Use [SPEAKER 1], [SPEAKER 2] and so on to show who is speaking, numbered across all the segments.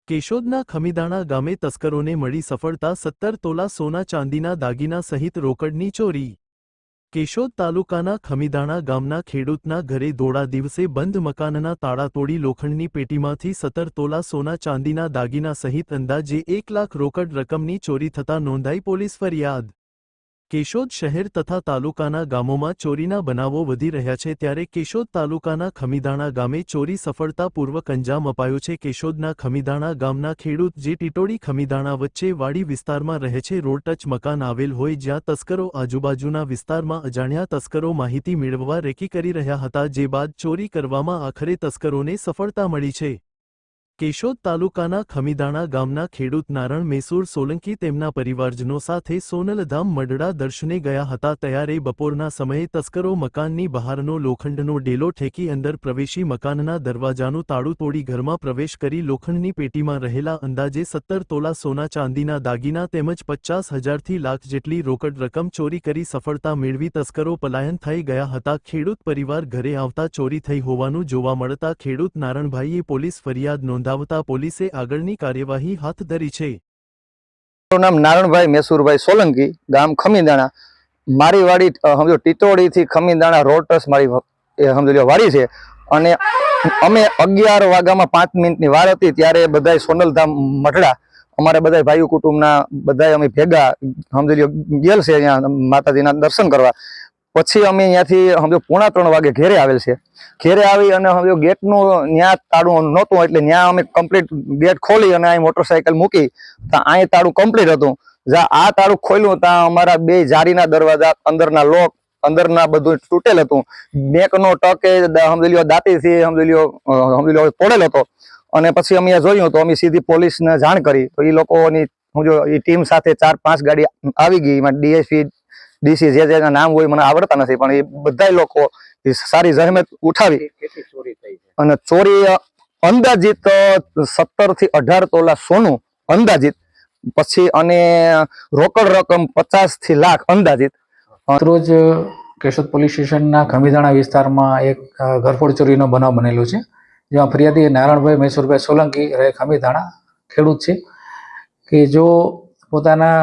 [SPEAKER 1] કેશોદના ખમીદાણા ગામે તસ્કરોને મળી સફળતા 17 તોલા સોના ચાંદીના દાગીના સહિત રોકડની ચોરી। કેશોદ તાલુકાના ખમીદાણા ગામના ખેડૂતના ઘરે દોડા દિવસે બંધ મકાનના તાળા તોડી લોખંડની પેટીમાંથી 17 તોલા સોના ચાંદીના દાગીના સહિત અંદાજે 1 લાખ રોકડ રકમની ચોરી થતાં નોંધાઈ પોલીસ ફરિયાદ। કેશોદ શહેર તથા તાલુકાના ગામોમાં ચોરીના બનાવો વધી રહ્યા છે ત્યારે કેશોદ તાલુકાના ખમીદાણા ગામે ચોરી સફળતાપૂર્વક અંજામ અપાયો છે। કેશોદના ખમીદાણા ગામના ખેડૂત જે ટીટોડી ખમીદાણા વચ્ચે વાડી વિસ્તારમાં રહે છે, રોડ ટચ મકાન આવેલ હોય જ્યાં તસ્કરો આજુબાજુના વિસ્તારમાં અજાણ્યા તસ્કરો માહિતી મેળવવા રેકી કરી રહ્યા હતા, જે બાદ ચોરી કરવામાં આખરે તસ્કરોને સફળતા મળી છે। કેશોદ તાલુકાના ખમીદાણા ગામના ખેડૂત નારણ મેસૂર સોલંકી તેમના પરિવારજનો સાથે સોનલધામ મઢડા દર્શને ગયા હતા, ત્યારે બપોરના સમયે તસ્કરો મકાનની બહારનો લોખંડનો ડેલો ઠેકી અંદર પ્રવેશી મકાનના દરવાજાનું તાળું તોડી ઘરમાં પ્રવેશ કરી લોખંડની પેટીમાં રહેલા અંદાજે 17 તોલા સોના ચાંદીના દાગીના તેમજ 50,000થી લાખ જેટલી રોકડ રકમ ચોરી કરી સફળતા મેળવી તસ્કરો પલાયન થઈ ગયા હતા। ખેડૂત પરિવાર ઘરે આવતા ચોરી થઈ હોવાનું જોવા મળતા ખેડૂત નારણભાઈએ પોલીસ ફરિયાદ નોંધાવતા પોલીસે આગળની કાર્યવાહી હાથ ધરી છે।
[SPEAKER 2] મારું નામ નારણભાઈ મેસુરભાઈ સોલંકી, ગામ ખમીદાણા। મારી વાડી સમજો ટીટોડી થી ખમીદાણા રોડ ટચ મારી સમજો વાડી છે અને અમે 11 વાગ્યામાં 5 મિનિટની વાર હતી ત્યારે બધાય સોનલધામ મઢડા અમારે બધાય ભાઈઓ કુટુંબના બધાય અમે ભેગા સમજો ગયેલ છે અહીંયા માતાજીના દર્શન કરવા। પછી અમે અહીંયાથી સમજો 2:45 વાગે ઘેરે આવેલ છે। ઘેરે આવી અને સમજો ગેટનું ત્યાં તાળું નહોતું એટલે ત્યાં અમે કમ્પ્લીટ ગેટ ખોલી અને અહીં મોટરસાઇકલ મૂકી તો અહીં તાળું કમ્પ્લીટ હતું। જ્યાં આ તાળું ખોલ્યું ત્યાં અમારા 2 જારીના દરવાજા અંદરના લોક અંદરના બધું તૂટેલ હતું। બેંકનો ટક એ સમજો દાંતીથી સમજો તોડેલ હતો અને પછી અમે જોયું તો અમે સીધી પોલીસને જાણ કરી તો એ લોકોની સમજો એ ટીમ સાથે 4-5 ગાડી આવી ગઈ। એમાં ડીએસપી ડીસી જે જેના નામ હોય મને આવડતા નથી પણ એ બધા લોકો સારી જહેમત ઉઠાવી અને ચોરી અંદાજિત 17 થી 18 તોલા સોનું અંદાજિત, પછી અને રોકડ રકમ 50 થી લાખ અંદાજિત।
[SPEAKER 3] રોજ કેશોદ પોલીસ સ્ટેશનના ખમીદાણા વિસ્તારમાં એક ઘરફોડ ચોરીનો બનાવ બનેલો છે, જેમાં ફરિયાદી નારણભાઈ મેસુરભાઈ સોલંકી રહે ખમીદાણા ખેડૂત છે કે જો પોતાના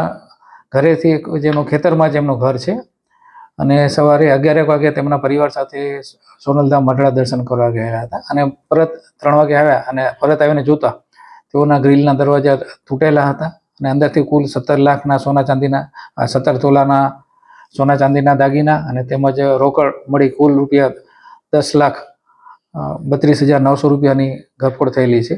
[SPEAKER 3] ઘરેથી જેનું ખેતરમાં જેમનું ઘર છે અને સવારે 11 વાગે તેમના પરિવાર સાથે સોનલધામ મઢડા દર્શન કરવા ગયા હતા અને પરત 3 વાગે આવ્યા અને પરત આવીને જોતા તેઓના ગ્રીલના દરવાજા તૂટેલા હતા અને અંદરથી કુલ 17 લાખના સોના ચાંદીના 17 તોલાના સોના ચાંદીના દાગીના અને તેમજ રોકડ મળી કુલ રૂપિયા 10,32,900 રૂપિયાની ઘરફોડ થયેલી છે।